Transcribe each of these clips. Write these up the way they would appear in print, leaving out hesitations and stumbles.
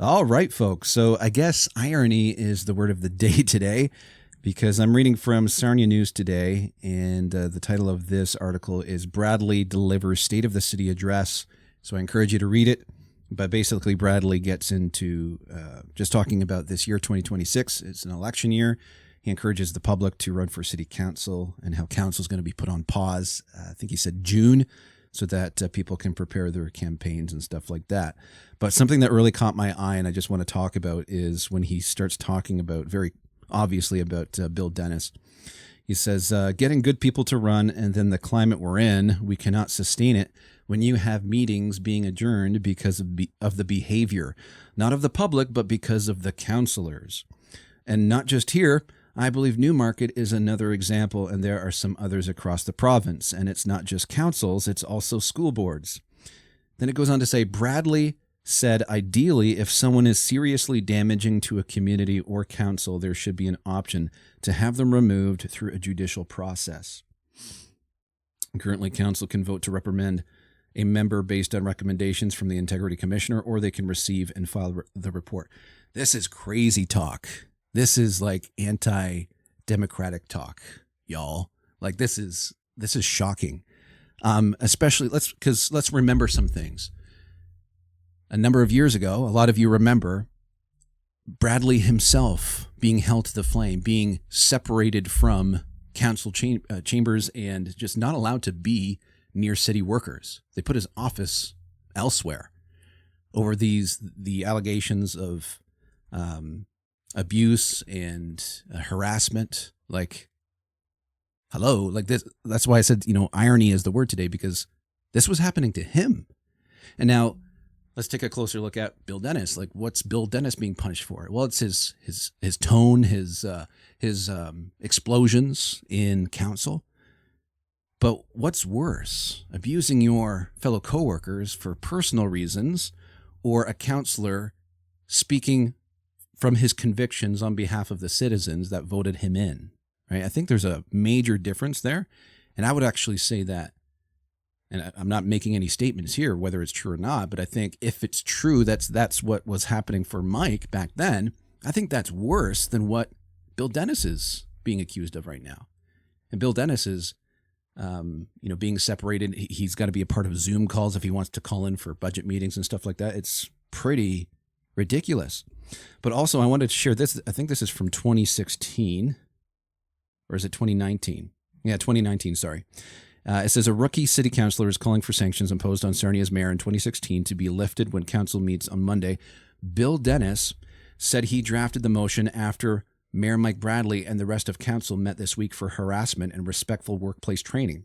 All right, folks. So I guess irony is the word of the day today because I'm reading from Sarnia News today, and the title of this article is Bradley Delivers State of the City Address. So I encourage you to read it. But basically, Bradley gets into just talking about this year, 2026. It's an election year. He encourages the public to run for city council and how council is going to be put on pause. I think he said June, so that people can prepare their campaigns and stuff like that. But something that really caught my eye and I just want to talk about is when he starts talking about, very obviously, about Bill Dennis. He says, getting good people to run, and then the climate we're in, we cannot sustain it when you have meetings being adjourned because of the behavior, not of the public, but because of the councilors. And not just here. I believe Newmarket is another example, and there are some others across the province. And it's not just councils, it's also school boards. Then it goes on to say, Bradley said, ideally, if someone is seriously damaging to a community or council, there should be an option to have them removed through a judicial process. Currently, council can vote to reprimand a member based on recommendations from the Integrity Commissioner, or they can receive and file the report. This is crazy talk. This is like anti-democratic talk, y'all. Like this is shocking. Especially let's remember some things. A number of years ago, a lot of you remember Bradley himself being held to the flame, being separated from council chambers and just not allowed to be near city workers. They put his office elsewhere over the allegations of abuse and harassment. Like, hello, like this. That's why I said, irony is the word today, because this was happening to him. And now let's take a closer look at Bill Dennis. Like, what's Bill Dennis being punished for? Well, it's his tone, his explosions in council. But what's worse, abusing your fellow coworkers for personal reasons, or a counselor speaking from his convictions on behalf of the citizens that voted him in, right? I think there's a major difference there. And I would actually say that, and I'm not making any statements here, whether it's true or not, but I think if it's true, that's what was happening for Mike back then. I think that's worse than what Bill Dennis is being accused of right now. And Bill Dennis is, being separated. He's got to be a part of Zoom calls if he wants to call in for budget meetings and stuff like that. It's pretty ridiculous. But also, I wanted to share this. I think this is from 2016, or is it 2019? Yeah, 2019, sorry. It says a rookie city councilor is calling for sanctions imposed on Sarnia's mayor in 2016 to be lifted when council meets on Monday. Bill Dennis said he drafted the motion after Mayor Mike Bradley and the rest of council met this week for harassment and respectful workplace training.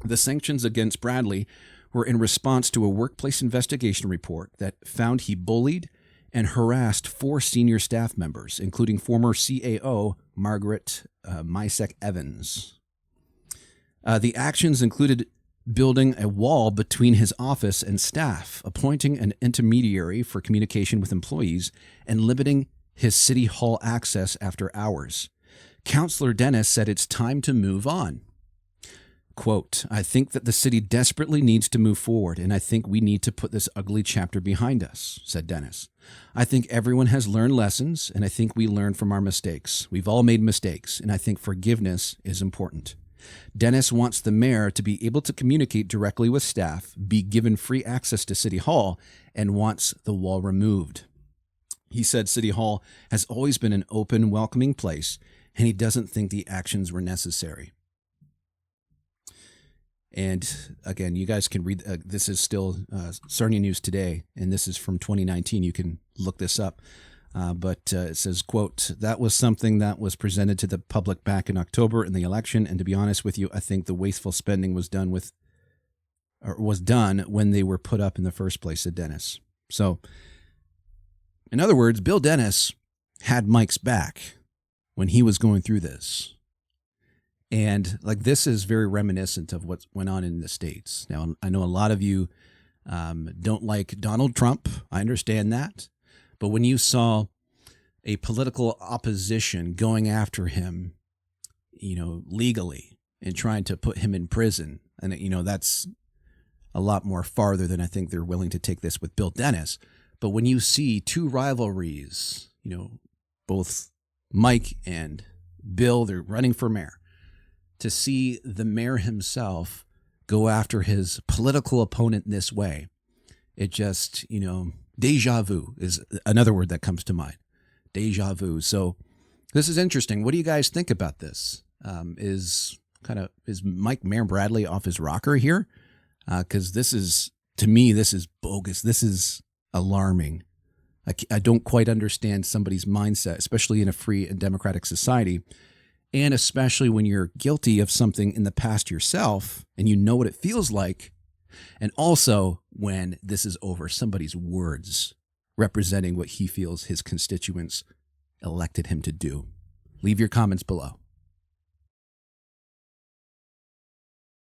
The sanctions against Bradley were in response to a workplace investigation report that found he bullied and harassed 4 senior staff members, including former CAO Margaret Mysek Evans. The actions included building a wall between his office and staff, appointing an intermediary for communication with employees, and limiting his city hall access after hours. Councillor Dennis said it's time to move on. Quote, I think that the city desperately needs to move forward, and I think we need to put this ugly chapter behind us, said Dennis. I think everyone has learned lessons, and I think we learn from our mistakes. We've all made mistakes, and I think forgiveness is important. Dennis wants the mayor to be able to communicate directly with staff, be given free access to City Hall, and wants the wall removed. He said City Hall has always been an open, welcoming place, and he doesn't think the actions were necessary. And again, you guys can read, this is still Sarnia News Today, and this is from 2019. You can look this up. But it says, quote, that was something that was presented to the public back in October in the election. And to be honest with you, I think the wasteful spending was done when they were put up in the first place, said Dennis. So, in other words, Bill Dennis had Mike's back when he was going through this. And like, this is very reminiscent of what went on in the States. Now, I know a lot of you don't like Donald Trump. I understand that. But when you saw a political opposition going after him, legally and trying to put him in prison, and, that's a lot more farther than I think they're willing to take this with Bill Dennis. But when you see two rivalries, both Mike and Bill, they're running for mayor, to see the mayor himself go after his political opponent in this way, it just, deja vu is another word that comes to mind. Deja vu. So this is interesting. What do you guys think about this? Is Mike Mayor Bradley off his rocker here? Because to me, this is bogus. This is alarming. I don't quite understand somebody's mindset, especially in a free and democratic society. And especially when you're guilty of something in the past yourself and you know what it feels like. And also when this is over somebody's words representing what he feels his constituents elected him to do. Leave your comments below.